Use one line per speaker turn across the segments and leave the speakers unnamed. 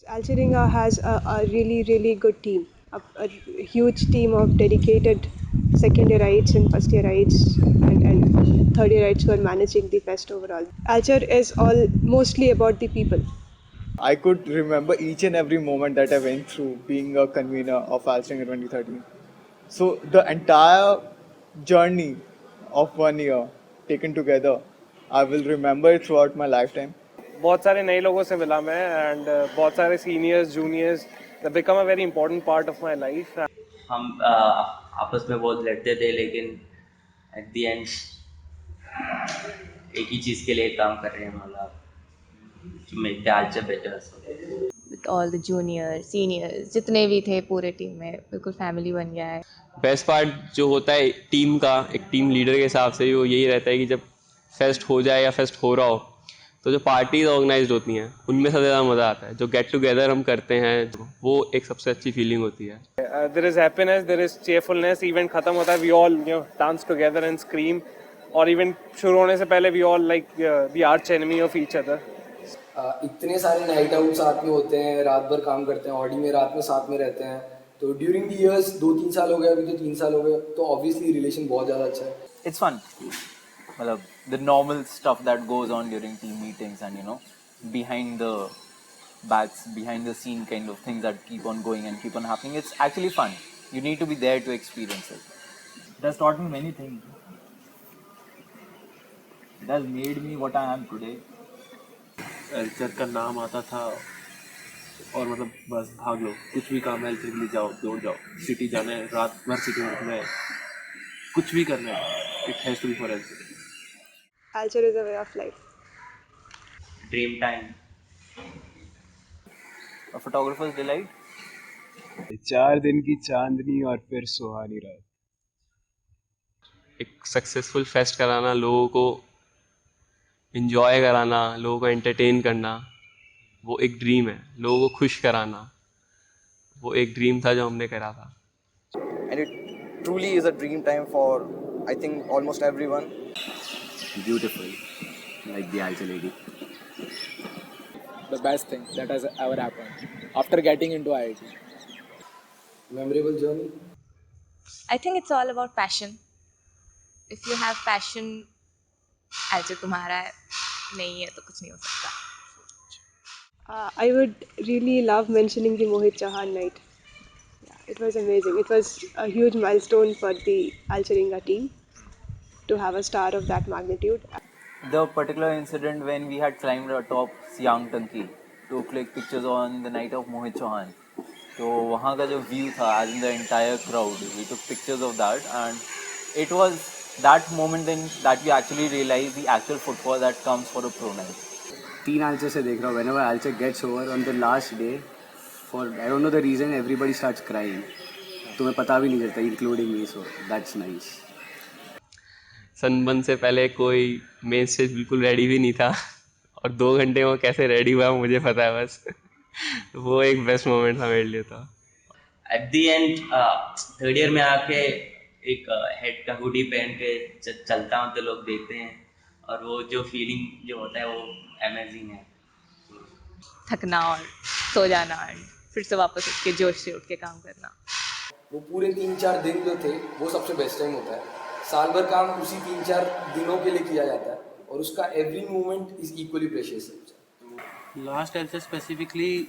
Alcheringa has a really, really good team, a huge team of dedicated second yearites and first yearites and third yearites who are managing the fest overall. Alcher is all mostly about the people.
I could remember each and every moment that I went through being a convener of Alstring in 2013. So the entire journey of 1 year taken together, I will remember it throughout my lifetime.
बहुत सारे नए लोगों से मिला मैं and बहुत सारे seniors juniors that become a very important part of my life.
हम आपस में बहुत लड़ते थे, लेकिन एट द एंड एक ही चीज़ के लिए काम कर रहे हैं, मतलब मिलते हाल से better.
With all the junior seniors जितने भी थे पूरे टीम में बिल्कुल फैमिली बन गया है.
बेस्ट पार्ट जो होता है टीम का, एक टीम लीडर के हिसाब से वो यही रहता है कि जब फेस्ट हो जाए या फेस्ट हो रहा हो तो जो पार्टीज ऑर्गेनाइज होती हैं उनमें सबसे ज़्यादा मज़ा आता है. जो गेट टुगेदर हम करते हैं वो एक सबसे अच्छी फीलिंग होती है.
There is happiness, there is cheerfulness. Event खत्म होता है, we all dance together and scream. और इवेंट शुरू होने से पहले we all like the arch enemy of each other.
इतने सारे नाइट आउट साथ में होते हैं, रात भर काम करते हैं, ऑडी में रात में साथ में रहते हैं. तो ड्यूरिंग द इयर्स 2-3 साल हो गए, अभी तो 3 साल हो गए, तो ऑब्वियसली रिलेशन बहुत ज़्यादा अच्छा है.
It's fun. मतलब the normal stuff that goes on during team meetings and behind the backs, behind the scene kind of things that keep on going and keep on happening. It's actually fun. You need to be there to experience it.
It has taught me many things. It has made me what I am today.
एल्चर का नाम आता था और मतलब बस भाग लो, कुछ भी काम है एल्चर के लिए जाओ, दौड़ जाओ. सिटी जाना है, रात भर सिटी में रुकना है, कुछ भी करना है, it has to be for Alcher.
Alcher is a way of life.
Dream time.
A photographer's delight.
4 दिन की चांदनी और फिर सुहानी रात.
एक सक्सेसफुल फेस्ट कराना, लोगों को इन्जॉय कराना, लोगों को एंटरटेन करना, वो एक ड्रीम है. लोगों को खुश कराना, वो एक ड्रीम था जो हमने करा था.
And it truly is a dream time for, I think, almost everyone.
Beautiful, like the Alcher lady.
The best thing that has ever happened after getting into IIT.
Memorable journey.
I think it's all about passion. If you have passion, Alcher तुम्हारा है, नहीं है तो कुछ नहीं हो सकता.
I would really love mentioning the Mohit Chauhan night. Yeah, it was amazing. It was a huge milestone for the Alcheringa team to have a star of that magnitude.
The particular incident when we had climbed atop Siang Tanki to click pictures on the night of Mohit Chauhan. तो वहाँ का जो view था, as in the entire crowd, we took pictures of that, and it was that moment then that we actually realized the actual footfall that comes for a pro night.
3 Alcher से देख रहा हूँ. Whenever Alcher gets over on the last day, for I don't know the reason, everybody starts crying. तुम्हें पता भी नहीं चलता, including me, so that's nice.
Sunburn से पहले कोई मेन स्टेज बिल्कुल रेडी भी नहीं था और 2 घंटे में कैसे रेडी हुआ मुझे पता है बस. वो एक बेस्ट मोमेंट था मेरे लिए. था
at the end third year में आके एक हेड का हुडी पहन के चलता हूँ तो लोग देखते हैं, और वो जो फीलिंग जो होता है वो अमेजिंग है.
थकना और सो जाना और फिर से वापस उठ के जोश से उठ के काम करना.
वो पूरे 3-4 दिन जो थे वो सबसे बेस्ट टाइम होता है. साल भर काम उसी 3-4 दिनों के लिए किया जाता है और उसका every moment is equally precious.
Last lecture specifically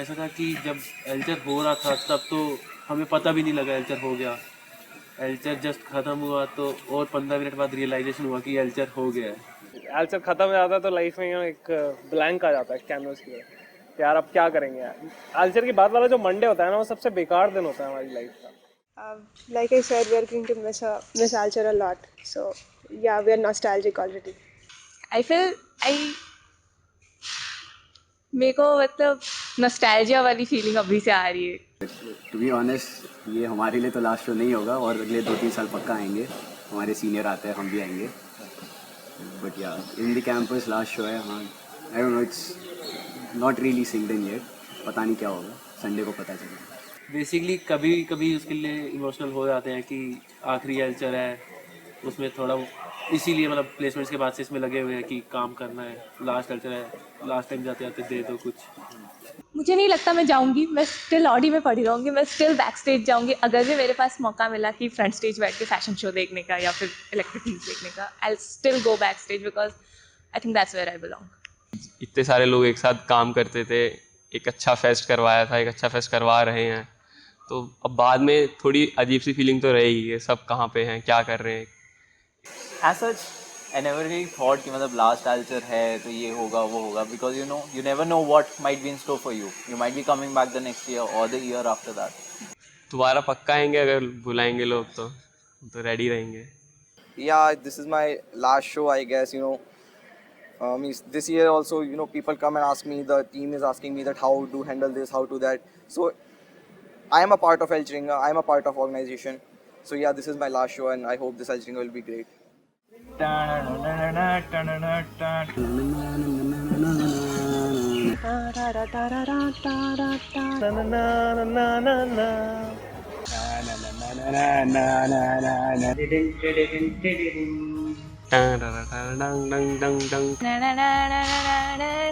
ऐसा था कि जब एल्चर हो रहा था तब तो हमें पता भी नहीं लगा एल्चर हो गया. एल्चर जस्ट ख़त्म हुआ तो और 15 मिनट बाद रियलाइजेशन हुआ कि एल्चर हो गया है.
एल्चर खत्म हो जाता है तो लाइफ में एक ब्लैंक आ जाता है कैनवस की तरह. यार अब क्या करेंगे यार. एल्चर के बाद वाला जो मंडे होता है ना, वो सबसे बेकार दिन होता है हमारी लाइफ का.
Like I said, we are going to miss Alcher a lot. So yeah, we are nostalgic already.
मेरे को मतलब नॉस्टैल्जिया वाली फीलिंग अभी से आ रही है.
To be honest, ये हमारे लिए तो लास्ट शो नहीं होगा और अगले 2-3 साल पक्का आएंगे. हमारे सीनियर आते हैं, हम भी आएंगे. But yeah, in the campus last show है. हाँ, I don't know, it's not really synced in yet. पता नहीं क्या होगा, संडे को पता चलेगा.
बेसिकली कभी कभी उसके लिए इमोशनल हो जाते हैं कि आखिरी एल्चर है, उसमें थोड़ा इसीलिए मतलब प्लेसमेंट्स के बाद से इसमें लगे हुए हैं कि काम करना है, लास्ट कल्चर है, लास्ट टाइम जाते जाते दे दो कुछ।
मुझे नहीं लगता मैं जाऊंगी, मैं स्टिल ऑडी में पड़ी रहूंगी, मैं स्टिल बैक स्टेज जाऊंगी। अगर भी मेरे पास मौका मिला कि फ्रंट स्टेज बैठ के फैशन शो देखने का या फिर इलेक्ट्रिक देखने का, I still go backstage because I think that's where I belong.
इतने सारे लोग एक साथ काम करते थे, एक अच्छा फेस्ट करवाया था, एक अच्छा फेस्ट करवा रहे हैं, तो अब बाद में थोड़ी अजीब सी फीलिंग तो रहेगी, ये सब कहाँ पे हैं, क्या कर रहे हैं।
As such, I never really thought कि मतलब लास्ट एल्चर है तो ये होगा वो होगा, because you never know what might be in store for you. You might be coming back the next year or the year after that.
दोबारा पक्का आएंगे, अगर बुलाएंगे लोग तो रेडी रहेंगे।
Yeah, this is my last show, I guess. This year also, people come and ask me. The team is asking me that how to handle this, how to that. So I am a part of Elchringa. I am a part of organization. So yeah, this is my last show, and I hope this Elchringa will be great.
Dang Dang Dang Dang Dang.